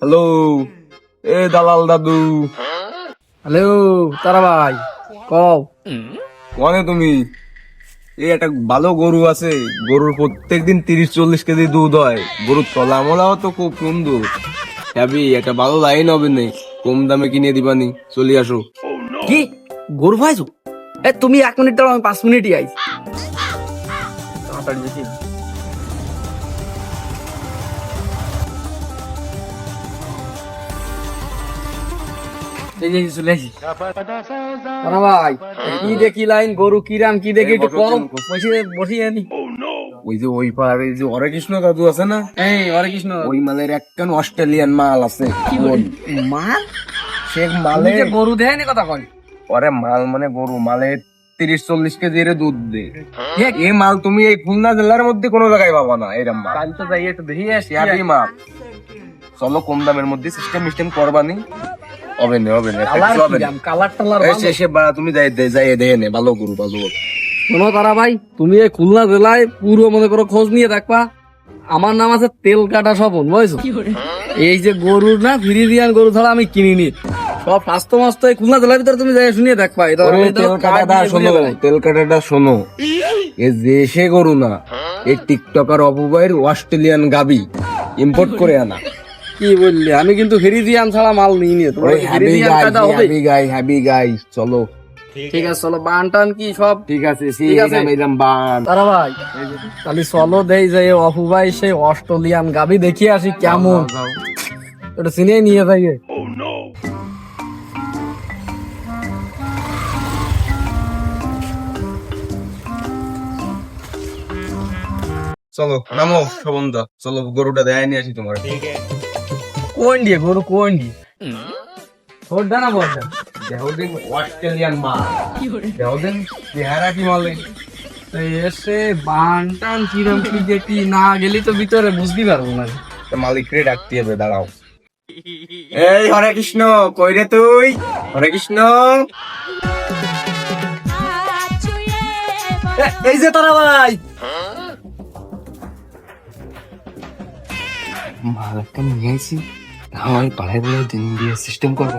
Hello, এ দালাল দাদু। Hello তারা ভাই, কও কনে তুমি? এই একটা ভালো গরু আছে, গরুর প্রত্যেকদিন 30-40 কেজি দুধ হয়। গরুর তলামলাও তো খুব সুন্দর। হ্যাবি একটা ভালো লাইন হবে নেই, কম দামে কিনে দিবানি, চলে আসো। কি গরু ভাইছো? তুমি 1 মিনিট দাঁড়াও, আমি 5 মিনিটই আইছি। তাড়াতাড়ি দেখি। এই যে চলে আসি। তারা ভাই, কি দেখি লাইন, গরু কিরাম কি দেখি একটু কম বসিয়ে আনি। ওই যে ওই পাড়ার যে হরে কৃষ্ণ দাদু আছে না, এই হরে কৃষ্ণ, ওই মালের একখান অস্ট্রেলিয়ান মাল আছে। মাল সে মালে মালে গরু দেয়নি কথা কয়। ওরে মাল মানে গরু মালে 30-40 কেজি দুধ দে। এই মাল তুমি এই খুলনা জেলার মধ্যে কোনো জায়গায় পাবা না। এরম মাল কাল তো যাই একটু দেখি আসি। হ্যাপি মাল। চলো কম দামের মধ্যে সিস্টেম করবানি। হবে না কালার টালার তুমি যাই দেখে নে, ভালো গরু ভালো গরু। শোনো তারা ভাই, তুমি এই খুলনা জেলায় পুরো মনে করো খোঁজ নিয়ে দেখবা। আমার নাম আছে তেল কাটা স্বপন, বুঝছো? এই যে গরুর না ফ্রিজিয়ান গরু ছাড়া আমি কিনিনি। সব স্বাস্থ্য মাস্ত এই খুলনা জেলার ভিতরে তুমি যাই শুনিয়ে দেখবা। তেল কাটাটা শোনো, এ দেশে গরু না, এই টিকটকার অপবাইয়ের অস্ট্রেলিয়ান গাবি ইম্পোর্ট করে আনা। কি বললি? আমি কিন্তু ফ্রিজিয়ান ছাড়া মাল নিই নি। তোমার ফ্রিজিয়ান কাটা হবে? হ্যাপি গাই চলো। ঠিক আছে চলো, বান টান কি সব ঠিক আছে বান। তারা ভাই তাহলে চলো দেই যে অপুভাই সেই অস্ট্রেলিয়ান গাবি দেখিয়ে আসি কেমন, ওটা চিনে নিয়ে যাই। চলো নামো সবন্ধা, চলো গরুটা দেয় নিয়ে আসি তোমার। কোন দিয়ে গরু, কোন দিয়ে ছোটটা না বড়টা? দেহদিন অস্ট্রেলিয়ান মাল, দেহদিন চেহারা কি মালে। এসে বান টান কিরম কি দেখি, না গেলি তো ভিতরে বুঝতে পারবো না। মালিকরে ডাকতে হবে, দাঁড়াও। এই হরে কৃষ্ণ, কই রে তুই? হরে কৃষ্ণ, এই যে তারা ভাই, মাল একটা নিয়ে আইছি, আমার পাড়ায় বলে দিন দিয়ে সিস্টেম করবো।